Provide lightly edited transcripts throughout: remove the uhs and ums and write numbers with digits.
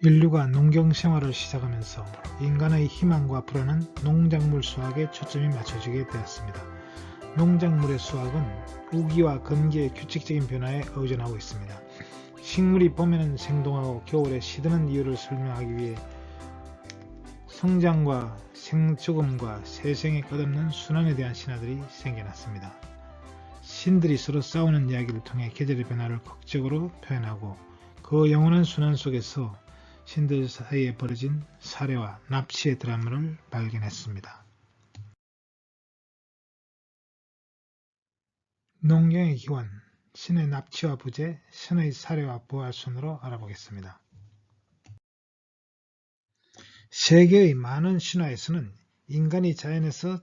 인류가 농경생활을 시작하면서 인간의 희망과 불안은 농작물 수확에 초점이 맞춰지게 되었습니다. 농작물의 수확은 우기와 건기의 규칙적인 변화에 의존하고 있습니다. 식물이 봄에는 생동하고 겨울에 시드는 이유를 설명하기 위해 성장과 생조금과 세생에 끝없는 순환에 대한 신화들이 생겨났습니다. 신들이 서로 싸우는 이야기를 통해 계절의 변화를 극적으로 표현하고 그 영원한 순환 속에서 신들 사이에 벌어진 사례와 납치의 드라마를 발견했습니다. 농경의 기원, 신의 납치와 부재, 신의 사례와 부활 순으로 알아보겠습니다. 세계의 많은 신화에서는 인간이 자연에서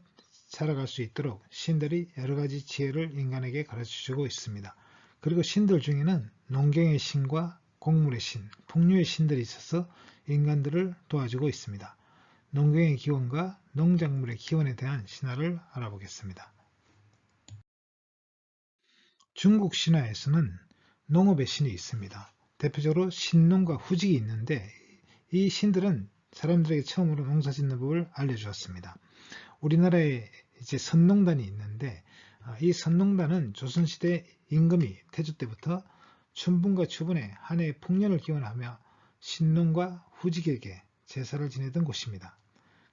살아갈 수 있도록 신들이 여러가지 지혜를 인간에게 가르쳐주고 있습니다. 그리고 신들 중에는 농경의 신과 곡물의 신, 풍류의 신들이 있어서 인간들을 도와주고 있습니다. 농경의 기원과 농작물의 기원에 대한 신화를 알아보겠습니다. 중국 신화에서는 농업의 신이 있습니다. 대표적으로 신농과 후직이 있는데 이 신들은 사람들에게 처음으로 농사 짓는 법을 알려주었습니다. 우리나라에 이제 선농단이 있는데 이 선농단은 조선시대 임금이 태조 때부터 춘분과 추분에 한 해의 풍년을 기원하며 신농과 후직에게 제사를 지내던 곳입니다.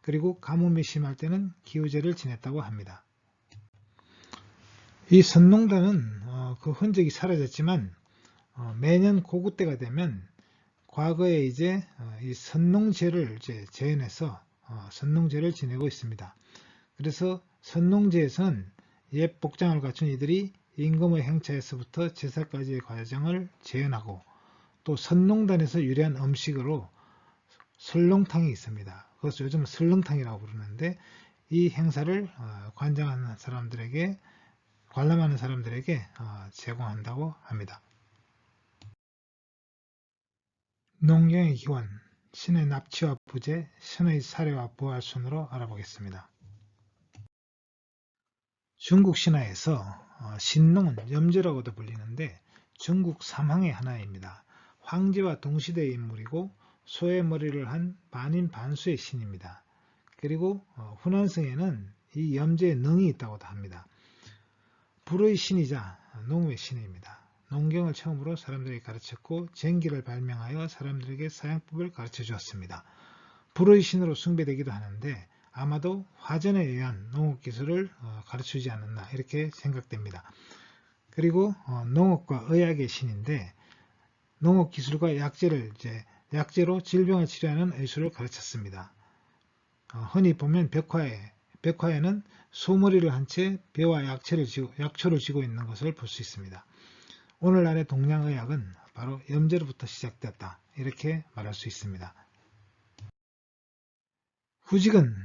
그리고 가뭄이 심할 때는 기후제를 지냈다고 합니다. 이 선농단은 그 흔적이 사라졌지만 매년 고구 때가 되면 과거에 이제 이 선농제를 재현해서 선농제를 지내고 있습니다. 그래서 선농제에서는 옛 복장을 갖춘 이들이 임금의 행차에서부터 제사까지의 과정을 재현하고 또 선농단에서 유래한 음식으로 설렁탕이 있습니다. 그것을 요즘 설렁탕이라고 부르는데 이 행사를 관장하는 사람들에게 관람하는 사람들에게 제공한다고 합니다. 농경의 기원, 신의 납치와 부재, 신의 사례와 부활 순으로 알아보겠습니다. 중국 신화에서 신농은 염제라고도 불리는데 중국 삼황의 하나입니다. 황제와 동시대의 인물이고 소의 머리를 한 반인 반수의 신입니다. 그리고 후난성에는 이 염제의 능이 있다고도 합니다. 불의 신이자 농의 신입니다. 농경을 처음으로 사람들에게 가르쳤고 쟁기를 발명하여 사람들에게 사용법을 가르쳐 주었습니다. 불의 신으로 숭배되기도 하는데 아마도 화전에 의한 농업기술을 가르치지 않았나 이렇게 생각됩니다. 그리고 농업과 의학의 신인데 농업기술과 약재로 질병을 치료하는 의술을 가르쳤습니다. 흔히 보면 벽화에는 소머리를 한 채 벼와 약초를 쥐고 있는 것을 볼 수 있습니다. 오늘날의 동양의학은 바로 염제로부터 시작되었다 이렇게 말할 수 있습니다. 후직은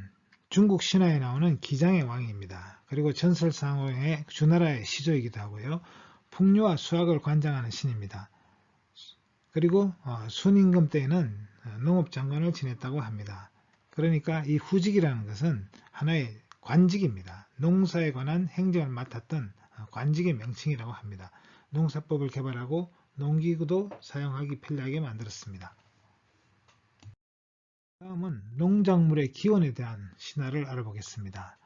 중국 신화에 나오는 기장의 왕입니다. 그리고 전설상어의 주나라의 시조이기도 하고요. 풍류와 수학을 관장하는 신입니다. 그리고 순임금 때에는 농업장관을 지냈다고 합니다. 그러니까 이 후직이라는 것은 하나의 관직입니다. 농사에 관한 행정을 맡았던 관직의 명칭이라고 합니다. 농사법을 개발하고 농기구도 사용하기 편리하게 만들었습니다. 다음은 농작물의 기원에 대한 신화를 알아보겠습니다.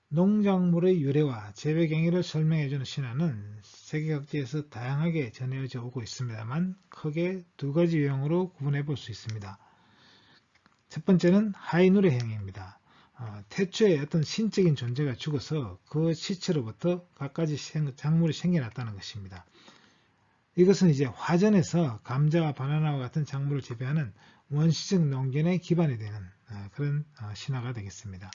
농작물의 유래와 재배 경위를 설명해주는 신화는 세계 각지에서 다양하게 전해져 오고 있습니다만 크게 두 가지 유형으로 구분해 볼 수 있습니다. 첫 번째는 하이누레형입니다. 태초에 어떤 신적인 존재가 죽어서 그 시체로부터 갖가지 작물이 생겨났다는 것입니다. 이것은 이제 화전에서 감자와 바나나와 같은 작물을 재배하는 원시적 농견의 기반이 되는 그런 신화가 되겠습니다.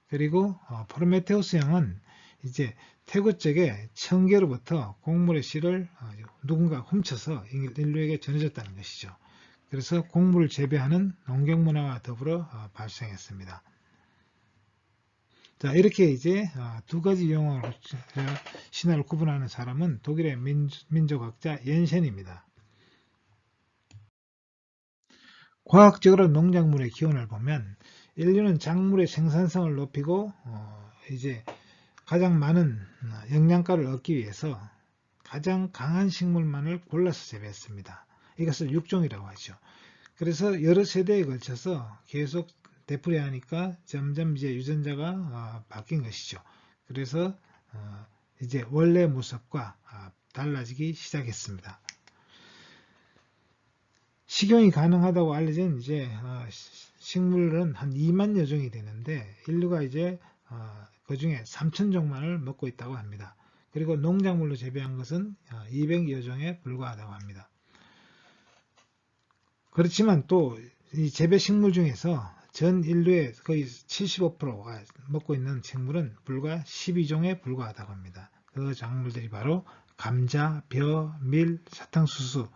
그리고 프로메테우스형은 이제 태고 쪽에 청계로부터 곡물의 씨를 누군가 훔쳐서 인류에게 전해졌다는 것이죠. 그래서 곡물을 재배하는 농경 문화와 더불어 발생했습니다. 자, 이렇게 이제 두 가지 용어로 신화를 구분하는 사람은 독일의 민족학자 옌센입니다. 과학적으로 농작물의 기원을 보면 인류는 작물의 생산성을 높이고 이제 가장 많은 영양가를 얻기 위해서 가장 강한 식물만을 골라서 재배했습니다. 이것을 육종이라고 하죠. 그래서 여러 세대에 걸쳐서 계속 되풀이하니까 점점 이제 유전자가 바뀐 것이죠. 그래서 이제 원래 모습과 달라지기 시작했습니다. 식용이 가능하다고 알려진 이제 식물은 한 2만여 종이 되는데 인류가 이제 그 중에 3,000종만을 먹고 있다고 합니다. 그리고 농작물로 재배한 것은 200여 종에 불과하다고 합니다. 그렇지만 또 이 재배 식물 중에서 전 인류의 거의 75%가 먹고 있는 식물은 불과 12종에 불과하다고 합니다. 그 작물들이 바로 감자, 벼, 밀, 사탕수수,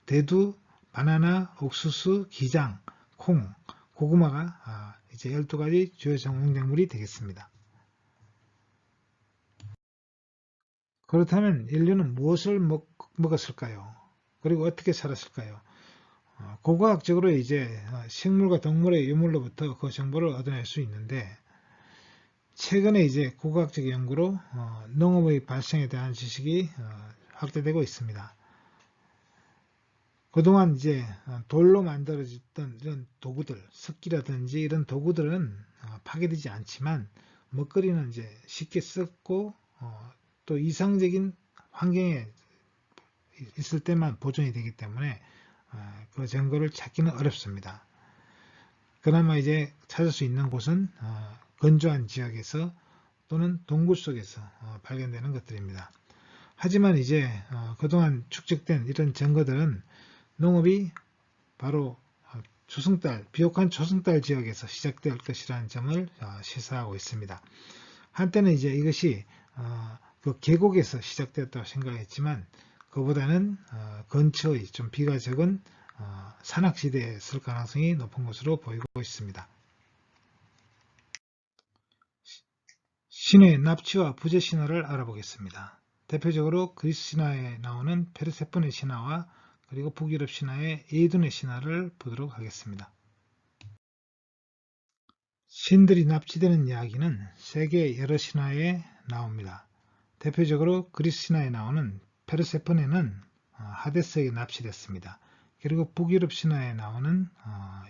대두, 바나나, 옥수수, 기장, 콩, 고구마가 이제 12가지 주요 농작물이 되겠습니다. 그렇다면 인류는 무엇을 먹었을까요? 그리고 어떻게 살았을까요? 고고학적으로 이제 식물과 동물의 유물로부터 그 정보를 얻어낼 수 있는데 최근에 이제 고고학적 연구로 농업의 발생에 대한 지식이 확대되고 있습니다. 그동안 이제 돌로 만들어졌던 이런 도구들, 석기라든지 이런 도구들은 파괴되지 않지만 먹거리는 이제 쉽게 썩고 또 이상적인 환경에 있을 때만 보존이 되기 때문에 그 증거를 찾기는 어렵습니다. 그나마 이제 찾을 수 있는 곳은 건조한 지역에서 또는 동굴 속에서 발견되는 것들입니다. 하지만 이제 그동안 축적된 이런 증거들은 농업이 바로 초승달, 비옥한 초승달 지역에서 시작될 것이라는 점을 시사하고 있습니다. 한때는 이제 이것이 그 계곡에서 시작되었다고 생각했지만 그보다는 근처의 좀 비가 적은 산악지대에 있을 가능성이 높은 것으로 보이고 있습니다. 신의 납치와 부재 신화를 알아보겠습니다. 대표적으로 그리스 신화에 나오는 페르세포네 신화와 그리고 북유럽 신화의 에이둔의 신화를 보도록 하겠습니다. 신들이 납치되는 이야기는 세계 여러 신화에 나옵니다. 대표적으로 그리스 신화에 나오는 페르세포네는 하데스에게 납치됐습니다. 그리고 북유럽 신화에 나오는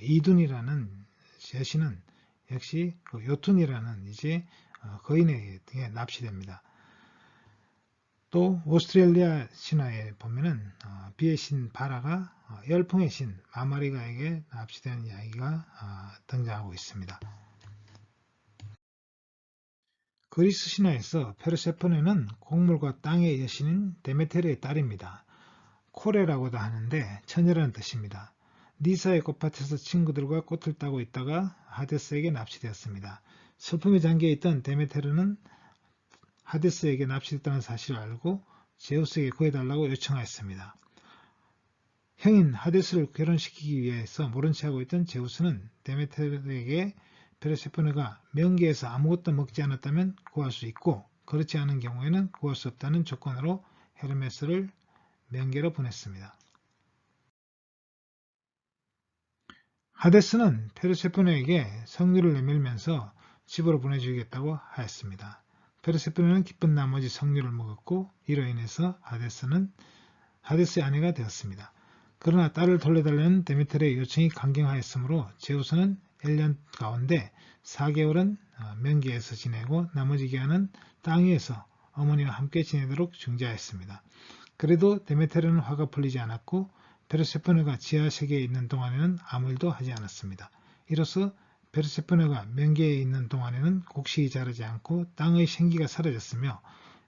이둔이라는 여신은 역시 그 요툰이라는 이제 거인에게 납치됩니다. 또 오스트레일리아 신화에 보면은 비의 신 바라가 열풍의 신 마마리가에게 납치되는 이야기가 등장하고 있습니다. 그리스 신화에서 페르세포네는 곡물과 땅의 여신인 데메테르의 딸입니다. 코레라고도 하는데 처녀라는 뜻입니다. 니사의 꽃밭에서 친구들과 꽃을 따고 있다가 하데스에게 납치되었습니다. 슬픔에 잠겨있던 데메테르는 하데스에게 납치됐다는 사실을 알고 제우스에게 구해달라고 요청하였습니다. 형인 하데스를 결혼시키기 위해서 모른 체하고 있던 제우스는 데메테르에게 페르세포네가 명계에서 아무것도 먹지 않았다면 구할 수 있고 그렇지 않은 경우에는 구할 수 없다는 조건으로 헤르메스를 명계로 보냈습니다. 하데스는 페르세포네에게 성류를 내밀면서 집으로 보내주겠다고 하였습니다. 페르세포네는 기쁜 나머지 성류를 먹었고 이로 인해서 하데스의 아내가 되었습니다. 그러나 딸을 돌려달라는 데메테르의 요청이 강경하였으므로 제우스는 1년 가운데 4개월은 명계에서 지내고 나머지 기간은 땅 위에서 어머니와 함께 지내도록 중재하였습니다. 그래도 데메테르는 화가 풀리지 않았고 페르세포네가 지하세계에 있는 동안에는 아무 일도 하지 않았습니다. 이로써 페르세포네가 명계에 있는 동안에는 곡식이 자라지 않고 땅의 생기가 사라졌으며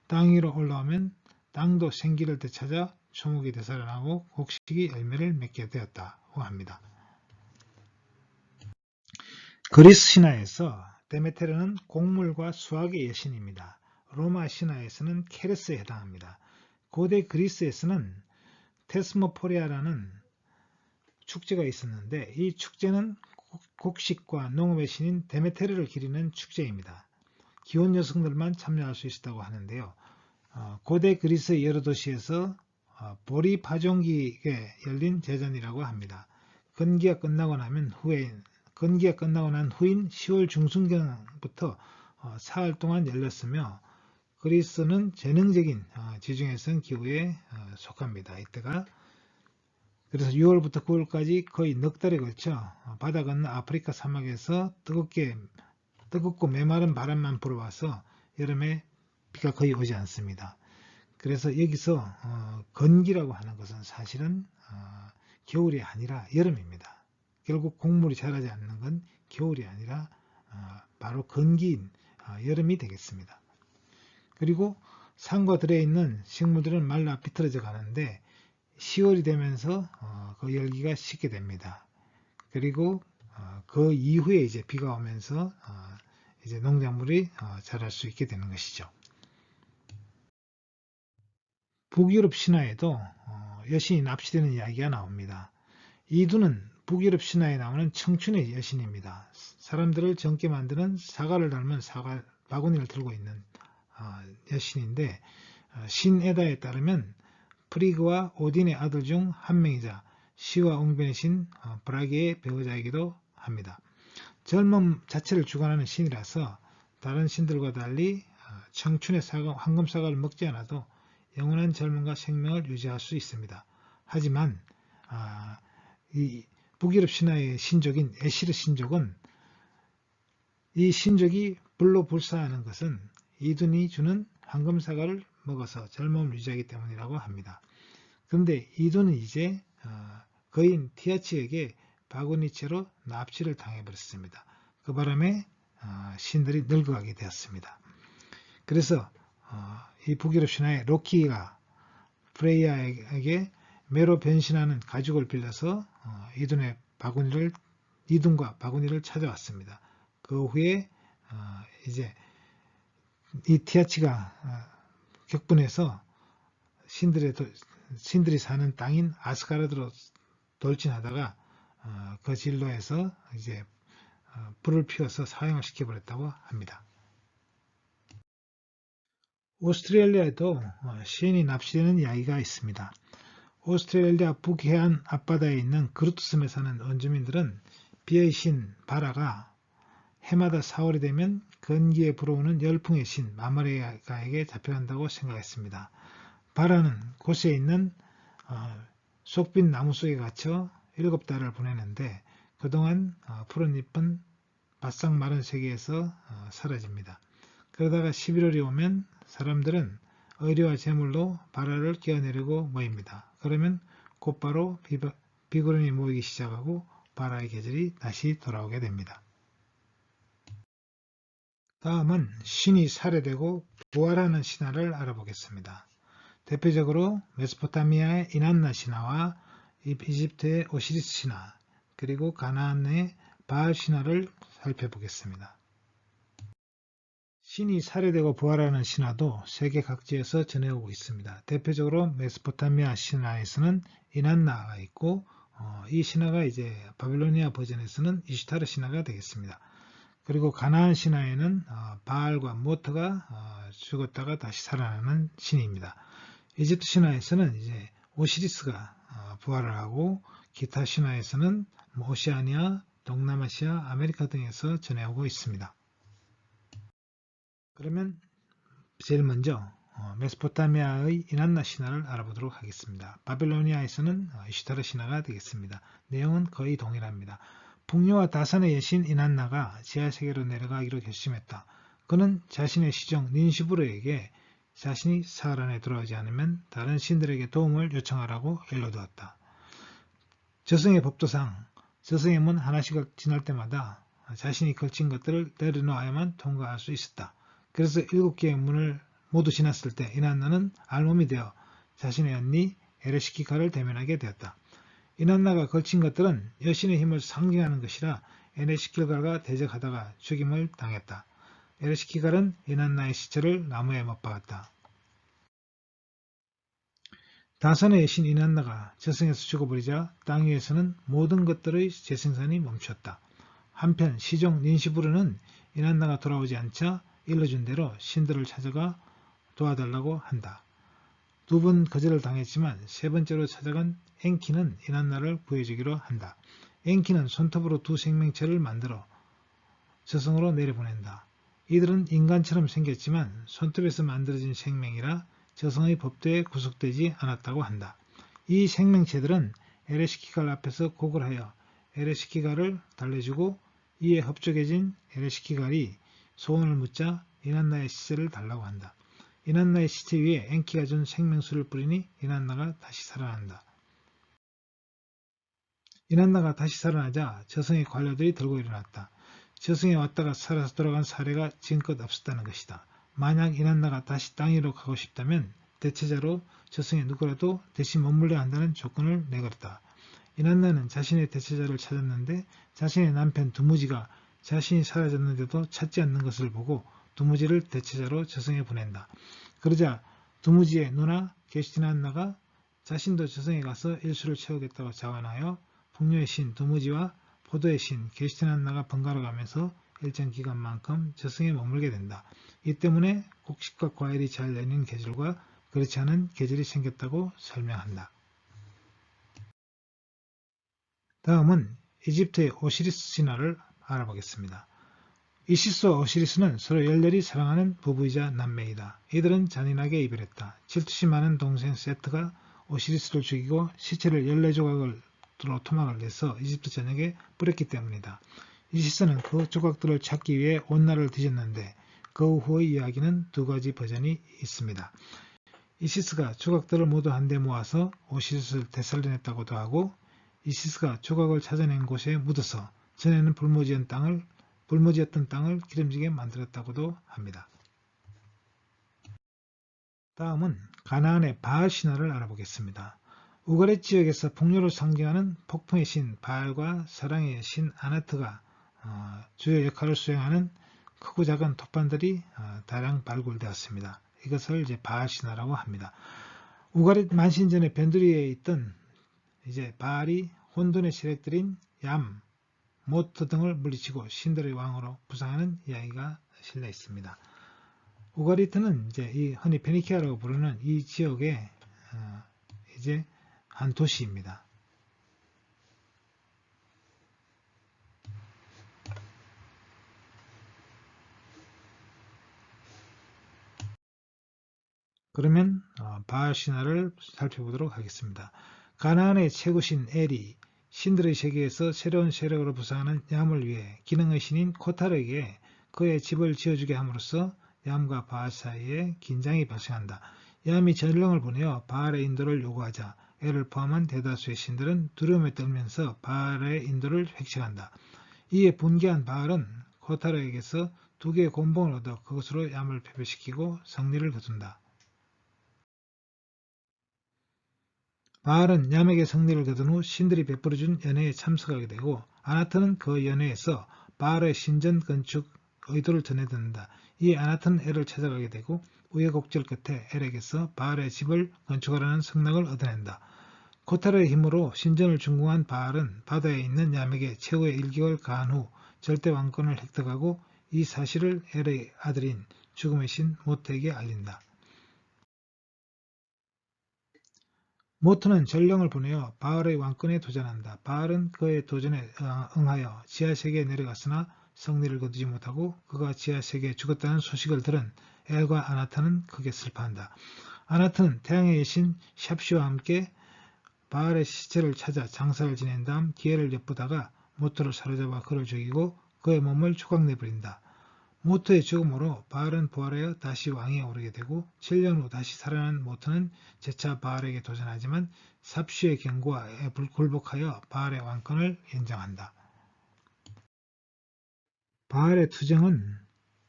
땅 위로 올라오면 땅도 생기를 되찾아 초목이 되살아나고 곡식이 열매를 맺게 되었다고 합니다. 그리스 신화에서 데메테르는 곡물과 수확의 여신입니다. 로마 신화에서는 케레스에 해당합니다. 고대 그리스에서는 테스모포리아라는 축제가 있었는데 이 축제는 곡식과 농업의 신인 데메테르를 기리는 축제입니다. 기혼 여성들만 참여할 수 있었다고 하는데요. 고대 그리스 여러 도시에서 보리 파종기에 열린 제전이라고 합니다. 건기가 끝나고 난 후인 10월 중순경부터 사흘 동안 열렸으며 그리스는 전형적인 지중해성 기후에 속합니다. 이때가 그래서 6월부터 9월까지 거의 넉 달에 걸쳐 바다 건너 아프리카 사막에서 뜨겁고 메마른 바람만 불어와서 여름에 비가 거의 오지 않습니다. 그래서 여기서 건기라고 하는 것은 사실은 겨울이 아니라 여름입니다. 결국 곡물이 자라지 않는 건 겨울이 아니라 바로 건기인 여름이 되겠습니다. 그리고 산과 들에 있는 식물들은 말라 비틀어져 가는데 10월이 되면서 그 열기가 식게 됩니다. 그리고 그 이후에 이제 비가 오면서 이제 농작물이 자랄 수 있게 되는 것이죠. 북유럽 신화에도 여신이 납치되는 이야기가 나옵니다. 이두는 북유럽 신화에 나오는 청춘의 여신입니다. 사람들을 젊게 만드는 사과를 닮은 사과 바구니를 들고 있는 여신인데 신에다에 따르면 프리그와 오딘의 아들 중 한 명이자 시와 웅변의 신 브라게의 배우자이기도 합니다. 젊음 자체를 주관하는 신이라서 다른 신들과 달리 청춘의 황금사과를 먹지 않아도 영원한 젊음과 생명을 유지할 수 있습니다. 하지만 이 북유럽 신화의 신족인 에시르 신족은 이 신족이 불로불사하는 것은 이둔이 주는 황금사과를 먹어서 젊음을 유지하기 때문이라고 합니다. 그런데 이둔은 이제 거인 티아치에게 바구니채로 납치를 당해버렸습니다. 그 바람에 신들이 늙어가게 되었습니다. 그래서 이 북유럽 신화의 로키가 프레이야에게 매로 변신하는 가죽을 빌려서 이둔과 바구니를 찾아왔습니다. 그 후에 이제 이 티아치가 격분해서 신들이 사는 땅인 아스가르드로 돌진하다가 그 진로에서 이제 불을 피워서 사형을 시켜버렸다고 합니다. 오스트레일리아에도 시인이 납치되는 이야기가 있습니다. 오스트레일리아 북해안 앞바다에 있는 그루트섬에 사는 원주민들은 비의 신 바라가 해마다 4월이 되면 건기에 불어오는 열풍의 신 마마레가에게 잡혀간다고 생각했습니다. 바라는 곳에 있는 속빈 나무 속에 갇혀 7달을 보내는데 그동안 푸른 잎은 바싹 마른 세계에서 사라집니다. 그러다가 11월이 오면 사람들은 의뢰와 제물로 바라를 끼워내려고 모입니다. 그러면 곧바로 비구름이 모이기 시작하고 바라의 계절이 다시 돌아오게 됩니다. 다음은 신이 살해되고 부활하는 신화를 알아보겠습니다. 대표적으로 메소포타미아의 이난나 신화와 이집트의 오시리스 신화, 그리고 가나안의 바알 신화를 살펴보겠습니다. 신이 살해되고 부활하는 신화도 세계 각지에서 전해오고 있습니다. 대표적으로 메소포타미아 신화에서는 이난나가 있고 이 신화가 이제 바빌로니아 버전에서는 이슈타르 신화가 되겠습니다. 그리고 가나안 신화에는 바알과 모터가 죽었다가 다시 살아나는 신입니다. 이집트 신화에서는 이제 오시리스가 부활을 하고 기타 신화에서는 오시아니아, 동남아시아, 아메리카 등에서 전해오고 있습니다. 그러면 제일 먼저 메소포타미아의 이난나 신화를 알아보도록 하겠습니다. 바빌로니아에서는 이슈타르 신화가 되겠습니다. 내용은 거의 동일합니다. 풍요와 다산의 여신 이난나가 지하세계로 내려가기로 결심했다. 그는 자신의 시종 닌시부르에게 자신이 사흘 안에 돌아오지 않으면 다른 신들에게 도움을 요청하라고 일러두었다. 저승의 법도상 저승의 문 하나씩 지날 때마다 자신이 걸친 것들을 내려놓아야만 통과할 수 있었다. 그래서 7개의 문을 모두 지났을 때 이난나는 알몸이 되어 자신의 언니 에레시키카를 대면하게 되었다. 이난나가 걸친 것들은 여신의 힘을 상징하는 것이라 에레시키카가 대적하다가 죽임을 당했다. 에레시키카는 이난나의 시체를 나무에 못 박았다. 다산의 여신 이난나가 저승에서 죽어버리자 땅 위에서는 모든 것들의 재생산이 멈췄다. 한편 시종 닌시부르는 이난나가 돌아오지 않자 일러준 대로 신들을 찾아가 도와달라고 한다. 2번 거절을 당했지만 3번째로 찾아간 엔키는 이난나를 구해주기로 한다. 엔키는 손톱으로 2 생명체를 만들어 저승으로 내려보낸다. 이들은 인간처럼 생겼지만 손톱에서 만들어진 생명이라 저승의 법도에 구속되지 않았다고 한다. 이 생명체들은 에레시키갈 앞에서 곡을 하여 에레시키갈을 달래주고 이에 협족해진 에레시키갈이 소원을 묻자 이난나의 시체를 달라고 한다. 이난나의 시체 위에 엔키가 준 생명수를 뿌리니 이난나가 다시 살아난다. 이난나가 다시 살아나자 저승의 관료들이 들고 일어났다. 저승에 왔다가 살아서 돌아간 사례가 지금껏 없었다는 것이다. 만약 이난나가 다시 땅 위로 가고 싶다면 대체자로 저승에 누구라도 대신 머물러야 한다는 조건을 내걸었다. 이난나는 자신의 대체자를 찾았는데 자신의 남편 두무지가 자신이 사라졌는데도 찾지 않는 것을 보고 두무지를 대체자로 저승에 보낸다. 그러자 두무지의 누나 게시티난나가 자신도 저승에 가서 일수를 채우겠다고 자원하여 풍요의 신 두무지와 포도의 신 게시티난나가 번갈아 가면서 일정 기간만큼 저승에 머물게 된다. 이 때문에 곡식과 과일이 잘 열리는 계절과 그렇지 않은 계절이 생겼다고 설명한다. 다음은 이집트의 오시리스 신화를 알아보겠습니다. 이시스와 오시리스는 서로 열렬히 사랑하는 부부이자 남매이다. 이들은 잔인하게 이별했다. 질투심 많은 동생 세트가 오시리스를 죽이고 시체를 14조각으로 토막을 내서 이집트 전역에 뿌렸기 때문이다. 이시스는 그 조각들을 찾기 위해 온 나라를 뒤졌는데 그 후의 이야기는 두 가지 버전이 있습니다. 이시스가 조각들을 모두 한데 모아서 오시리스를 되살려냈다고도 하고 이시스가 조각을 찾아낸 곳에 묻어서 전에는 불모지였던 땅을 기름지게 만들었다고도 합니다. 다음은 가나안의 바알 신화를 알아보겠습니다. 우가렛 지역에서 풍요를 상징하는 폭풍의 신 바알과 사랑의 신 아나트가 주요 역할을 수행하는 크고 작은 톱판들이 다량 발굴되었습니다. 이것을 이제 바알 신화라고 합니다. 우가렛 만신전의 변두리에 있던 이제 바알이 혼돈의 세력들인 얌, 모트 등을 물리치고 신들의 왕으로 부상하는 이야기가 실려 있습니다. 우가리트는 이제 이 흔히 페니키아라고 부르는 이 지역의 이제 한 도시입니다. 그러면 바알 신화를 살펴보도록 하겠습니다. 가나안의 최고신 엘이 신들의 세계에서 새로운 세력으로 부상하는 얌을 위해 기능의 신인 코타르에게 그의 집을 지어주게 함으로써 얌과 바알 사이에 긴장이 발생한다. 얌이 전령을 보내어 바알의 인도를 요구하자 엘을 포함한 대다수의 신들은 두려움에 떨면서 바알의 인도를 획책한다. 이에 분개한 바알은 코타르에게서 2개의 곤봉을 얻어 그것으로 얌을 패배시키고 승리를 거둔다. 바알은 얌에게 승리를 거둔 후 신들이 베풀어준 연회에 참석하게 되고 아나트는 그 연회에서 바알의 신전 건축 의도를 전해듣는다. 이에 아나트는 엘을 찾아가게 되고 우여곡절 끝에 엘에게서 바알의 집을 건축하라는 승낙을 얻어낸다. 코타르의 힘으로 신전을 준공한 바알은 바다에 있는 얌에게 최후의 일격을 가한 후 절대 왕권을 획득하고 이 사실을 엘의 아들인 죽음의 신 모트에게 알린다. 모트는 전령을 보내어 바알의 왕권에 도전한다. 바알은 그의 도전에 응하여 지하세계에 내려갔으나 승리를 거두지 못하고 그가 지하세계에 죽었다는 소식을 들은 엘과 아나트는 크게 슬퍼한다. 아나트는 태양의 여신 샵시와 함께 바알의 시체를 찾아 장사를 지낸 다음 기회를 엿보다가 모트를 사로잡아 그를 죽이고 그의 몸을 조각내버린다. 모트의 죽음으로 바알은 부활하여 다시 왕위에 오르게 되고 7년 후 다시 살아난 모트는 재차 바알에게 도전하지만 삽시의 경고와 굴복하여 바알의 왕권을 인정한다. 바알의 투정은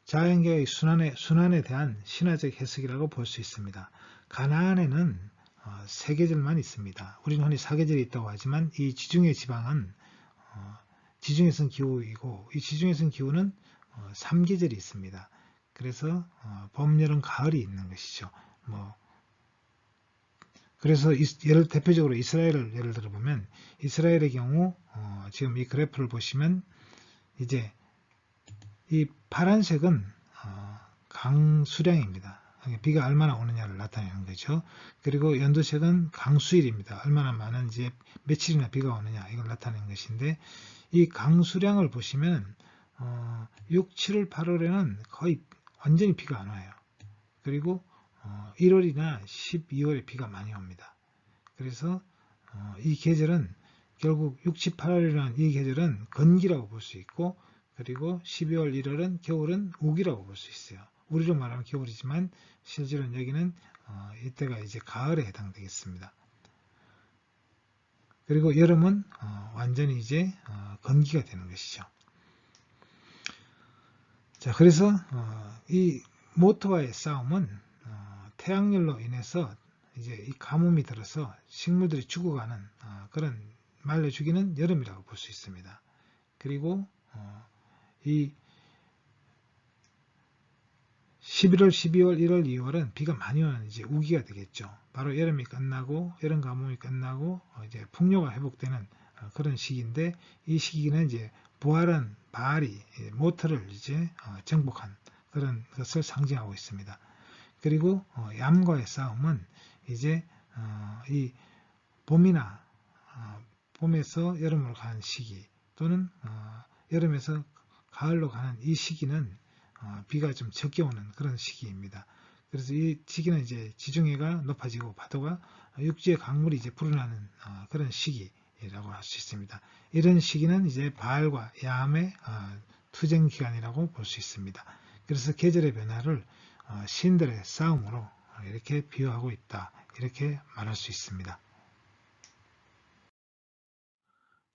자연계의 순환에 대한 신화적 해석이라고 볼 수 있습니다. 가나안에는 3계절만 있습니다. 우리는 흔히 4계절이 있다고 하지만 이 지중해 지방은 지중해성 기후이고 이 지중해성 기후는 3계절이 있습니다. 그래서 봄, 여름, 가을이 있는 것이죠. 그래서 대표적으로 이스라엘을 예를 들어보면 이스라엘의 경우 지금 이 그래프를 보시면 이제 이 파란색은 강수량입니다. 비가 얼마나 오느냐를 나타내는 거죠. 그리고 연두색은 강수일입니다. 얼마나 많은 이제 며칠이나 비가 오느냐 이걸 나타내는 것인데 이 강수량을 보시면 6, 7월, 8월에는 거의 완전히 비가 안 와요. 그리고 1월이나 12월에 비가 많이 옵니다. 그래서 이 계절은 결국 6, 7, 8월이라는 이 계절은 건기라고 볼 수 있고, 그리고 12월, 1월은 겨울은 우기라고 볼 수 있어요. 우리로 말하면 겨울이지만 실제로는 여기는 이때가 이제 가을에 해당되겠습니다. 그리고 여름은 완전히 이제 건기가 되는 것이죠. 자, 그래서 이 모토와의 싸움은 태양열로 인해서 이제 이 가뭄이 들어서 식물들이 죽어가는 그런 말려 죽이는 여름이라고 볼 수 있습니다. 그리고 이 11월, 12월, 1월, 2월은 비가 많이 오는 이제 우기가 되겠죠. 바로 여름이 끝나고 여름 가뭄이 끝나고 이제 풍요가 회복되는 그런 시기인데, 이 시기는 이제 부활한 바알이 모토를 이제 정복한 그런 것을 상징하고 있습니다. 그리고 얌과의 싸움은 이제 이 봄이나 봄에서 여름으로 가는 시기, 또는 여름에서 가을로 가는 이 시기는 비가 좀 적게 오는 그런 시기입니다. 그래서 이 시기는 이제 지중해가 높아지고 파도가 육지의 강물이 이제 불어나는 그런 시기라고 할 수 있습니다. 이런 시기는 이제 바알과 야암의 투쟁 기간이라고 볼 수 있습니다. 그래서 계절의 변화를 신들의 싸움으로 이렇게 비유하고 있다, 이렇게 말할 수 있습니다.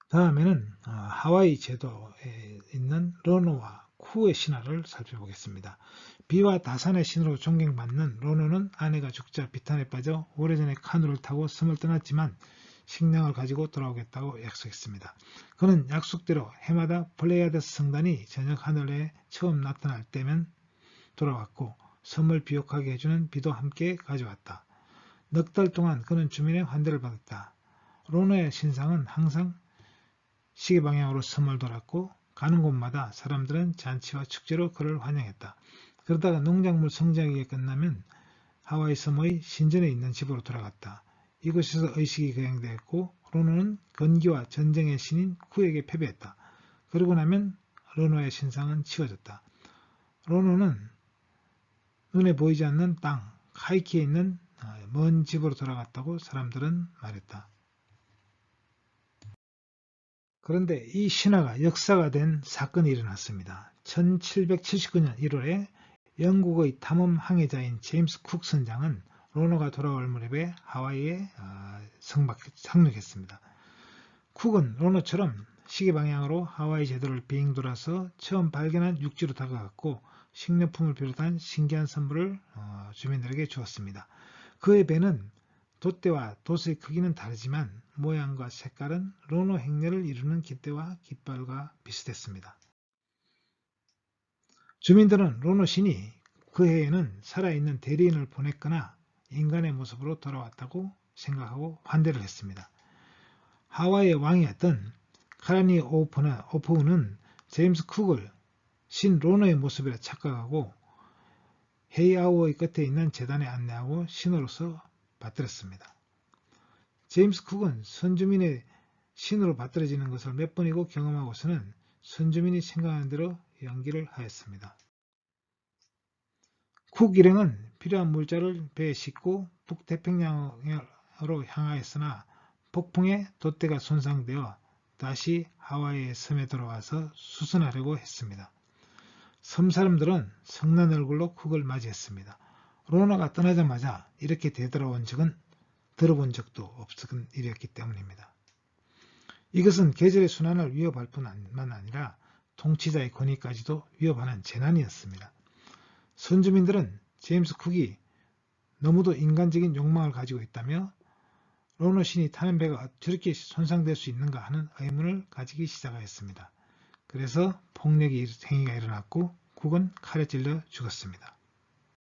다음에는 하와이 제도에 있는 로노와 쿠의 신화를 살펴보겠습니다. 비와 다산의 신으로 존경받는 로노는 아내가 죽자 비탄에 빠져 오래전에 카누를 타고 섬을 떠났지만 식량을 가지고 돌아오겠다고 약속했습니다. 그는 약속대로 해마다 플레이아데스 성단이 저녁 하늘에 처음 나타날 때면 돌아왔고, 섬을 비옥하게 해주는 비도 함께 가져왔다. 넉 달 동안 그는 주민의 환대를 받았다. 로노의 신상은 항상 시계 방향으로 섬을 돌았고, 가는 곳마다 사람들은 잔치와 축제로 그를 환영했다. 그러다가 농작물 성장이 끝나면 하와이 섬의 신전에 있는 집으로 돌아갔다. 이곳에서 의식이 거행되었고, 로노는 건기와 전쟁의 신인 쿠에게 패배했다. 그러고 나면 로노의 신상은 치워졌다. 로노는 눈에 보이지 않는 땅, 카이키에 있는 먼 집으로 돌아갔다고 사람들은 말했다. 그런데 이 신화가 역사가 된 사건이 일어났습니다. 1779년 1월에 영국의 탐험 항해자인 제임스 쿡 선장은 로노가 돌아올 무렵에 하와이에 상륙했습니다. 쿡은 로노처럼 시계 방향으로 하와이 제도를 빙 돌아서 처음 발견한 육지로 다가갔고, 식료품을 비롯한 신기한 선물을 주민들에게 주었습니다. 그의 배는 돛대와 돛의 크기는 다르지만 모양과 색깔은 로노 행렬을 이루는 깃대와 깃발과 비슷했습니다. 주민들은 로노 신이 그 해에는 살아있는 대리인을 보냈거나 인간의 모습으로 돌아왔다고 생각하고 환대를 했습니다. 하와이의 왕이었던 카라니 오프우는 제임스 쿡을 신 로노의 모습이라 착각하고 헤이아우의 끝에 있는 재단에 안내하고 신으로서 받들었습니다. 제임스 쿡은 선주민의 신으로 받들어지는 것을 몇 번이고 경험하고서는 선주민이 생각하는 대로 연기를 하였습니다. 쿡 일행은 필요한 물자를 배에 싣고 북태평양으로 향하였으나 폭풍에 돛대가 손상되어 다시 하와이의 섬에 돌아와서 수선하려고 했습니다. 섬 사람들은 성난 얼굴로 쿡을 맞이했습니다. 로노가 떠나자마자 이렇게 되돌아온 적은 들어본 적도 없은 일이었기 때문입니다. 이것은 계절의 순환을 위협할 뿐만 아니라 통치자의 권위까지도 위협하는 재난이었습니다. 선주민들은 제임스 쿡이 너무도 인간적인 욕망을 가지고 있다며 로노 신이 타는 배가 저렇게 손상될 수 있는가 하는 의문을 가지기 시작하였습니다. 그래서 폭력의 행위가 일어났고 쿡은 칼에 찔려 죽었습니다.